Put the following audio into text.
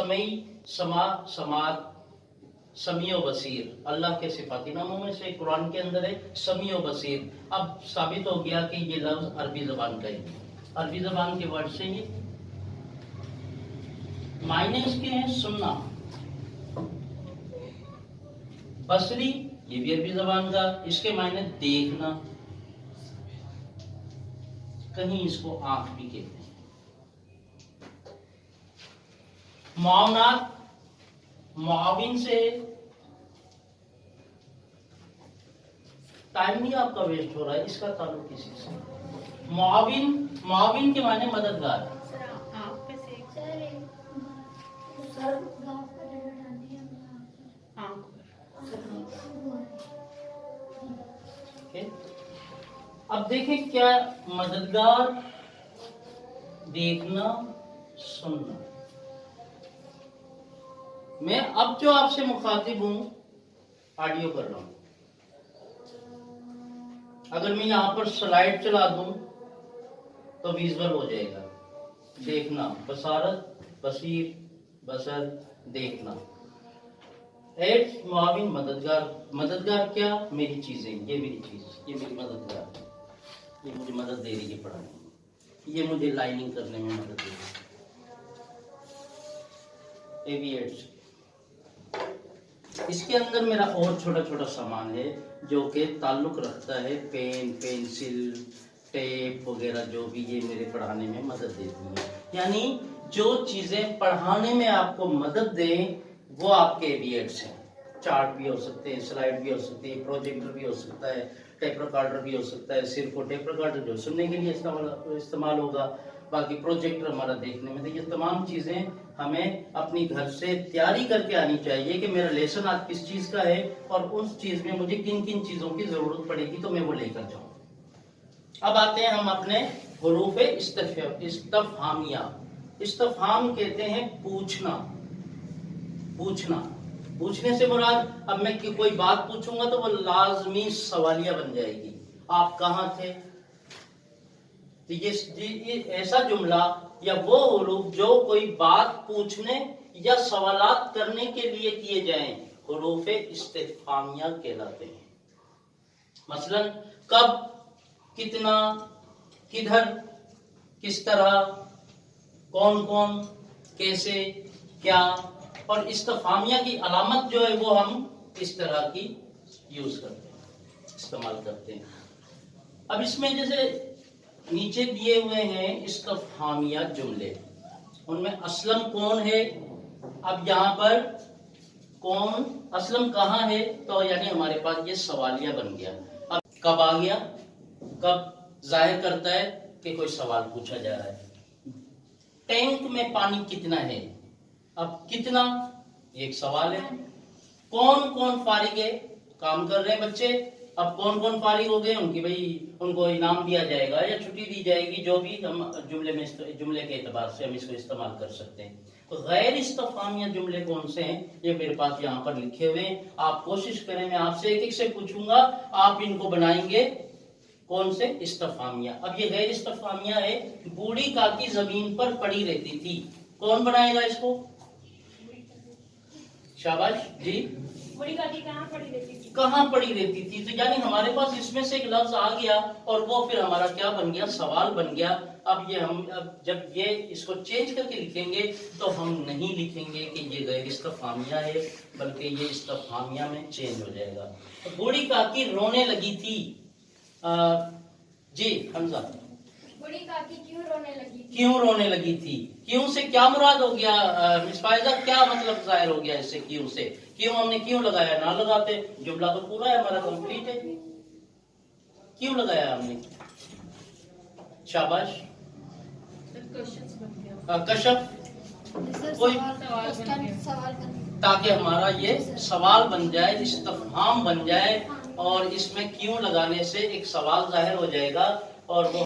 سمعی، سما، سماعت، سمیع و بصیر اللہ کے صفاتی ناموں میں سے قرآن کے اندر ہے سمیع و بصیر. اب ثابت ہو گیا کہ یہ لفظ عربی زبان کا ہے. عربی زبان کے ورڈ سے یہ معنی اس کے ہیں سننا. بصری یہ بھی عربی زبان کا، اس کے معنی دیکھنا، کہیں اس کو آنکھ بھی کہتے ہیں. معاونات معاون سے، ٹائم نہیں آپ کا ویسٹ ہو رہا ہے، اس کا تعلق کسی سے. معاون، معاون کے معنی مددگار. اب دیکھیں کیا مددگار، دیکھنا، سننا. میں اب جو آپ سے مخاطب ہوں آڈیو کر رہا ہوں. اگر میں یہاں پر سلائیڈ چلا دوں تو ویژول ہو جائے گا. دیکھنا، بصارت، بصیر، بصر، دیکھنا. ایڈ معاون مددگار. مددگار کیا؟ میری چیزیں، یہ میری چیز، یہ میری مددگار، یہ مجھے مدد دے رہی ہے پڑھانے میں، یہ مجھے لائننگ کرنے میں مدد دے رہی ہے. ایویٹس. اس کے اندر میرا اور چھوٹا چھوٹا سامان ہے جو کہ تعلق رکھتا ہے پین، پینسل، ٹیپ وغیرہ، جو بھی یہ میرے پڑھانے میں مدد دیتی ہیں. یعنی جو چیزیں پڑھانے میں آپ کو مدد دیں وہ آپ کے ایویٹس ہیں. چارٹ بھی ہو سکتے ہیں، سلائیڈ بھی ہو سکتی ہے، پروجیکٹر بھی ہو سکتا ہے، ٹیپ ریکارڈر بھی ہو سکتا ہے. صرف وہ ٹیپ ریکارڈر جو سننے کے لیے استعمال ہوگا، باقی پروجیکٹر ہمارا دیکھنے میں. تو یہ تمام چیزیں ہمیں اپنی گھر سے تیاری کر کے آنی چاہیے کہ میرا لیسن آج کس چیز کا ہے اور اس چیز میں مجھے کن کن چیزوں کی ضرورت پڑے گی تو میں وہ لے کر جاؤں. اب آتے ہیں ہم اپنے حروف استفہامیہ. استفہام کہتے ہیں پوچھنا. پوچھنا، پوچھنے سے مراد اب میں کوئی بات پوچھوں گا تو وہ لازمی سوالیہ بن جائے گی. آپ کہاں تھے؟ تو یہ ایسا جملہ یا وہ حروف جو کوئی بات پوچھنے یا سوالات کرنے کے لیے کیے جائیں حروف استفہامیہ کہلاتے ہیں. مثلا کب، کتنا، کدھر، کس طرح، کون کون، کیسے، کیا. اور استفہامیہ کی علامت جو ہے وہ ہم اس طرح کی یوز کرتے ہیں، استعمال کرتے ہیں. اب اس میں جیسے نیچے دیے ہوئے ہیں استفہامیہ جملے، ان میں اسلم کون ہے. اب یہاں پر کون، اسلم کہاں ہے، تو یعنی ہمارے پاس یہ سوالیہ بن گیا. اب کب آ گیا، کب ظاہر کرتا ہے کہ کوئی سوال پوچھا جا رہا ہے. ٹینک میں پانی کتنا ہے. اب کتنا ایک سوال ہے. کون کون فارغ ہے، کام کر رہے ہیں بچے. اب کون کون فارغ ہو گئے، ان کی بھائی ان کو انعام دیا جائے گا یا چھٹی دی جائے گی، جو بھی ہم جملے کے اعتبار سے ہم اس کو استعمال کر سکتے ہیں. تو غیر استفہامیہ جملے کون سے ہیں یہ میرے پاس یہاں پر لکھے ہوئے ہیں. آپ کوشش کریں، میں آپ سے ایک ایک سے پوچھوں گا، آپ ان کو بنائیں گے کون سے استفہامیہ. اب یہ غیر استفہامیہ ہے. بوڑھی کاکی زمین پر پڑی رہتی تھی. کون بنائے گا اس کو؟ شاباش جی. بوڑھی کاکی کہاں پڑی رہتی تھی؟ کہاں پڑی رہتی تھی. تو یعنی ہمارے پاس اس میں سے ایک لفظ آ گیا اور وہ پھر ہمارا کیا بن گیا، سوال بن گیا. اب یہ ہم جب یہ اس کو چینج کر کے لکھیں گے تو ہم نہیں لکھیں گے کہ یہ غیر استفہامیہ ہے، بلکہ یہ استفہامیہ میں چینج ہو جائے گا. بوڑھی کاکی رونے لگی تھی. جی حمزہ. بوڑھی کاکی کیوں رونے لگی تھی؟ کیوں رونے لگی تھی. کیوں سے کیا مراد ہو گیا مس فائزہ، کیا مطلب ظاہر ہو گیا اس سے؟ کیوں سے، کیوں ہم نے کیوں لگایا؟ نہ لگاتے، جملہ تو پورا ہے ہمارا، کمپلیٹ ہے. کیوں لگایا ہم نے؟ شاباش. کشف، کوئی تاکہ ہمارا یہ سوال بن جائے، استفہام بن جائے، اور اس میں کیوں لگانے سے ایک سوال ظاہر ہو جائے گا اور وہ